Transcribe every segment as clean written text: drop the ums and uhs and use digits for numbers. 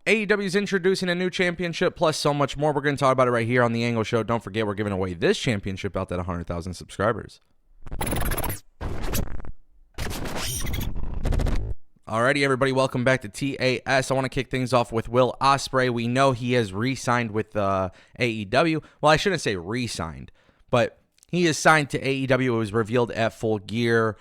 AEW is introducing a new championship plus so much more. We're going to talk about it right here on the Ango Show. Don't forget, we're giving away this championship belt at 100,000 subscribers. Alrighty, everybody, welcome back to TAS. I want to kick things off with Will Ospreay. We know he has re-signed with AEW. Well, I shouldn't say re-signed, but he is signed to AEW. It was revealed at Full Gear.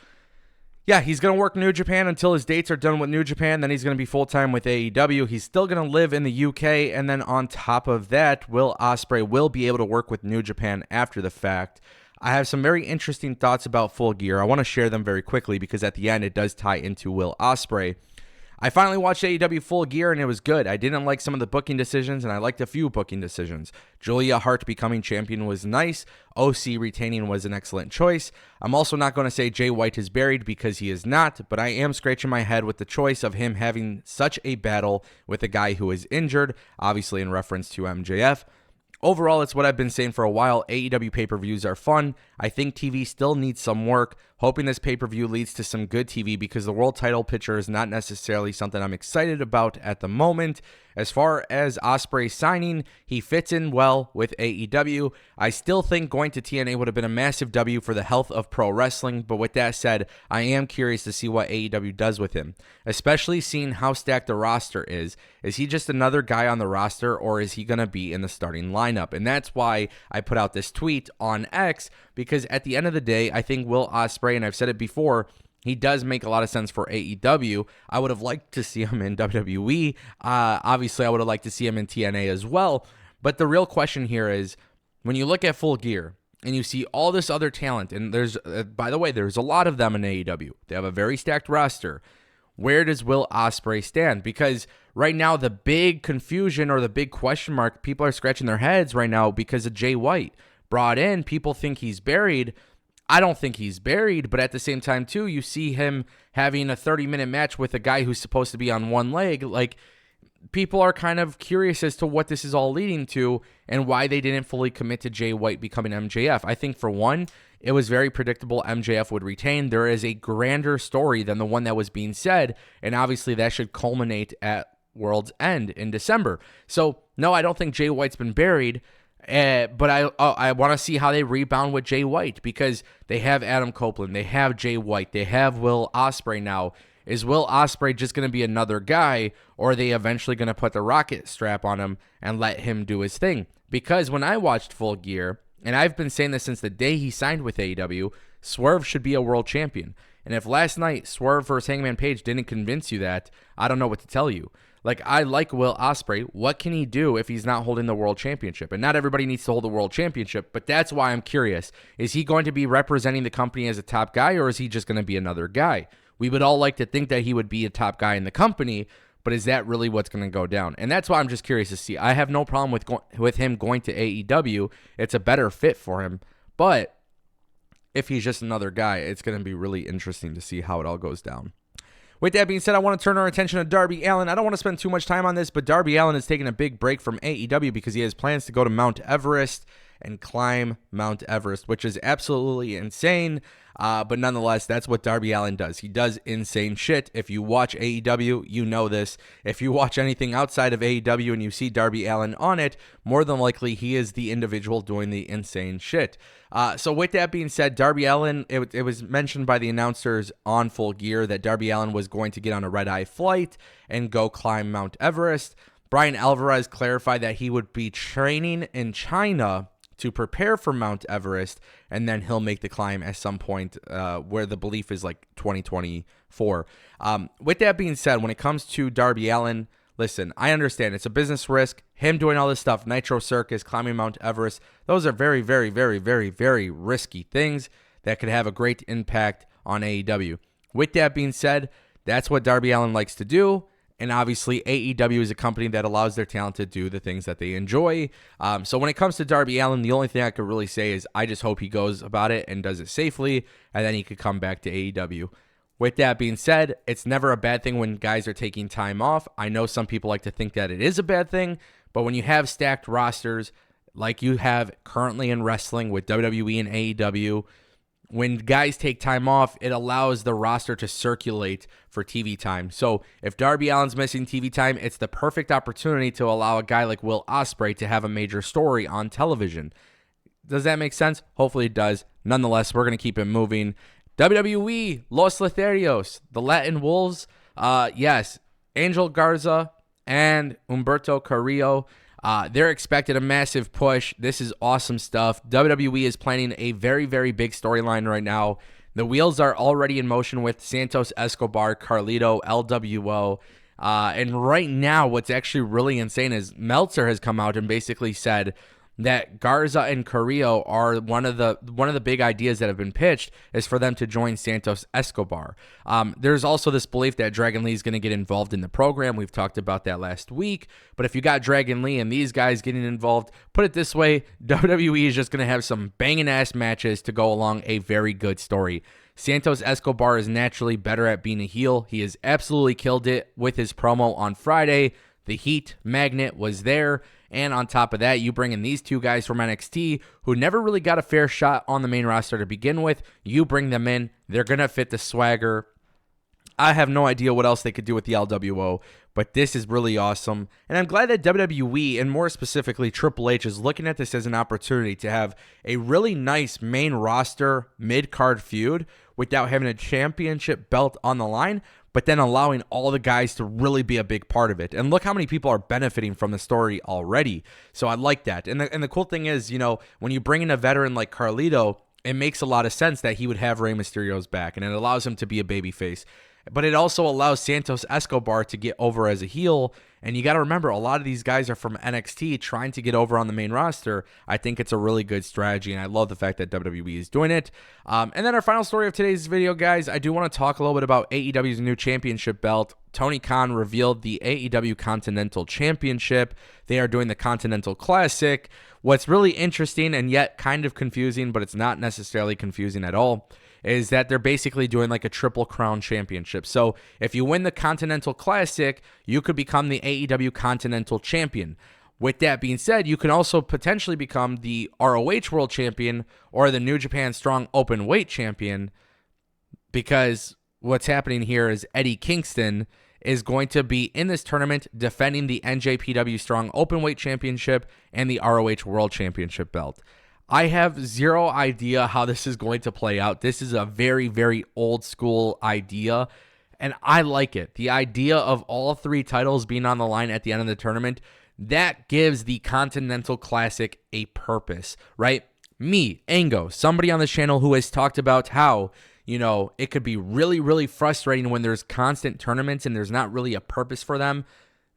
Yeah, he's going to work New Japan until his dates are done with New Japan. Then he's going to be full-time with AEW. He's still going to live in the UK. And then on top of that, Will Ospreay will be able to work with New Japan after the fact. I have some very interesting thoughts about Full Gear. I want to share them very quickly because at the end, it does tie into Will Ospreay. I finally watched AEW Full Gear, and it was good. I didn't like some of the booking decisions, and I liked a few booking decisions. Julia Hart becoming champion was nice. OC retaining was an excellent choice. I'm also not going to say Jay White is buried because he is not, but I am scratching my head with the choice of him having such a battle with a guy who is injured, obviously in reference to MJF. Overall, it's what I've been saying for a while. AEW pay-per-views are fun. I think TV still needs some work. Hoping this pay-per-view leads to some good TV because the world title picture is not necessarily something I'm excited about at the moment. As far as Ospreay signing, he fits in well with AEW. I still think going to TNA would have been a massive W for the health of pro wrestling, but with that said, I am curious to see what AEW does with him, especially seeing how stacked the roster is. Is he just another guy on the roster, or is he going to be in the starting lineup? And that's why I put out this tweet on X, because at the end of the day, I think Will Ospreay, and I've said it before, he does make a lot of sense for AEW. I would have liked to see him in WWE. Obviously, I would have liked to see him in TNA as well. But the real question here is, when you look at Full Gear and you see all this other talent, and there's, by the way, there's a lot of them in AEW. They have a very stacked roster. Where does Will Ospreay stand? Because right now, the big confusion or the big question mark, people are scratching their heads right now because of Jay White. Brought in, people think he's buried. I don't think he's buried, but at the same time, too, you see him having a 30-minute match with a guy who's supposed to be on one leg. Like, people are kind of curious as to what this is all leading to and why they didn't fully commit to Jay White becoming MJF. I think, for one, it was very predictable MJF would retain. There is a grander story than the one that was being said, and obviously that should culminate at World's End in December. So, no, I don't think Jay White's been buried. But I want to see how they rebound with Jay White, because they have Adam Copeland, they have Jay White, they have Will Ospreay now. Is Will Ospreay just going to be another guy, or are they eventually going to put the rocket strap on him and let him do his thing? Because when I watched Full Gear, and I've been saying this since the day he signed with AEW, Swerve should be a world champion. And if last night Swerve versus Hangman Page didn't convince you that, I don't know what to tell you. Like, I like Will Ospreay. What can he do if he's not holding the world championship? And not everybody needs to hold the world championship, but that's why I'm curious. Is he going to be representing the company as a top guy, or is he just going to be another guy? We would all like to think that he would be a top guy in the company, but is that really what's going to go down? And that's why I'm just curious to see. I have no problem with him going to AEW. It's a better fit for him. But if he's just another guy, it's going to be really interesting to see how it all goes down. With that being said, I want to turn our attention to Darby Allin. I don't want to spend too much time on this, but Darby Allin is taking a big break from AEW because he has plans to go to Mount Everest and climb Mount Everest, which is absolutely insane. But nonetheless, that's what Darby Allin does. He does insane shit. If you watch AEW, you know this. If you watch anything outside of AEW and you see Darby Allin on it, more than likely he is the individual doing the insane shit. So with that being said, Darby Allin, it was mentioned by the announcers on Full Gear that Darby Allin was going to get on a red-eye flight and go climb Mount Everest. Brian Alvarez clarified that he would be training in China to prepare for Mount Everest, and then he'll make the climb at some point where the belief is like 2024. With that being said, when it comes to Darby Allin, listen, I understand it's a business risk. Him doing all this stuff, Nitro Circus, climbing Mount Everest, those are very, very, very, very, very risky things that could have a great impact on AEW. With that being said, that's what Darby Allin likes to do. And obviously, AEW is a company that allows their talent to do the things that they enjoy. So when it comes to Darby Allin, the only thing I could really say is I just hope he goes about it and does it safely, and then he could come back to AEW. With that being said, it's never a bad thing when guys are taking time off. I know some people like to think that it is a bad thing, but when you have stacked rosters like you have currently in wrestling with WWE and AEW, when guys take time off, it allows the roster to circulate for TV time. So if Darby Allin's missing TV time, it's the perfect opportunity to allow a guy like Will Ospreay to have a major story on television. Does that make sense? Hopefully it does. Nonetheless, we're going to keep it moving. WWE, Los Lotharios, the Latin Wolves. Yes, Angel Garza and Humberto Carrillo. They're expected a massive push. This is awesome stuff. WWE is planning a very, very big storyline right now. The wheels are already in motion with Santos Escobar, Carlito, LWO. And right now, what's actually really insane is Meltzer has come out and basically said that Garza and Carrillo are one of the big ideas that have been pitched is for them to join Santos Escobar. There's also this belief that Dragon Lee is going to get involved in the program. We've talked about that last week. But if you got Dragon Lee and these guys getting involved, put it this way, WWE is just going to have some banging ass matches to go along a very good story. Santos Escobar is naturally better at being a heel. He has absolutely killed it with his promo on Friday. The heat magnet was there. And on top of that, you bring in these two guys from NXT who never really got a fair shot on the main roster to begin with. You bring them in. They're going to fit the swagger. I have no idea what else they could do with the LWO, but this is really awesome. And I'm glad that WWE, and more specifically Triple H, is looking at this as an opportunity to have a really nice main roster mid-card feud without having a championship belt on the line, but then allowing all the guys to really be a big part of it. And look how many people are benefiting from the story already. So I like that. And the cool thing is, you know, when you bring in a veteran like Carlito, it makes a lot of sense that he would have Rey Mysterio's back, and it allows him to be a babyface. But it also allows Santos Escobar to get over as a heel. And you got to remember, a lot of these guys are from NXT trying to get over on the main roster. I think it's a really good strategy, and I love the fact that WWE is doing it. And then our final story of today's video, guys, I do want to talk a little bit about AEW's new championship belt. Tony Khan revealed the AEW Continental Championship. They are doing the Continental Classic. What's really interesting and yet kind of confusing, but it's not necessarily confusing at all, is that they're basically doing like a Triple Crown Championship. So if you win the Continental Classic, you could become the AEW Continental Champion. With that being said, you can also potentially become the ROH World Champion or the New Japan Strong Open Weight Champion, because what's happening here is Eddie Kingston is going to be in this tournament defending the NJPW Strong Open Weight Championship and the ROH World Championship belt. I have zero idea how this is going to play out. This is a very, very old school idea, and I like it. The idea of all three titles being on the line at the end of the tournament, that gives the Continental Classic a purpose, right? Me, Ango, somebody on this channel who has talked about how, you know, it could be really, really frustrating when there's constant tournaments and there's not really a purpose for them.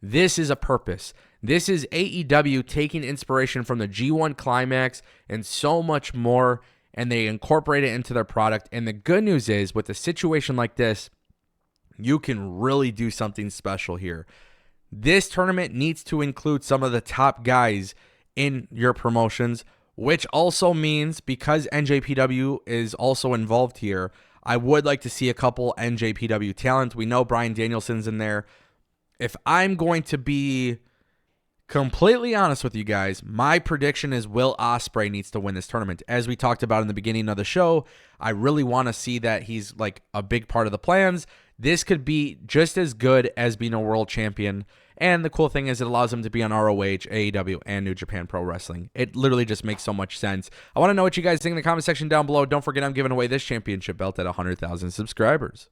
This is a purpose. This is AEW taking inspiration from the G1 Climax and so much more, and they incorporate it into their product. And the good news is, with a situation like this, you can really do something special here. This tournament needs to include some of the top guys in your promotions, which also means, because NJPW is also involved here, I would like to see a couple NJPW talent. We know Bryan Danielson's in there. If I'm going to be completely honest with you guys, my prediction is Will Ospreay needs to win this tournament. As we talked about in the beginning of the show, I really want to see that he's like a big part of the plans. This could be just as good as being a world champion. And the cool thing is it allows him to be on ROH, AEW, and New Japan Pro Wrestling. It literally just makes so much sense. I want to know what you guys think in the comment section down below. Don't forget I'm giving away this championship belt at 100,000 subscribers.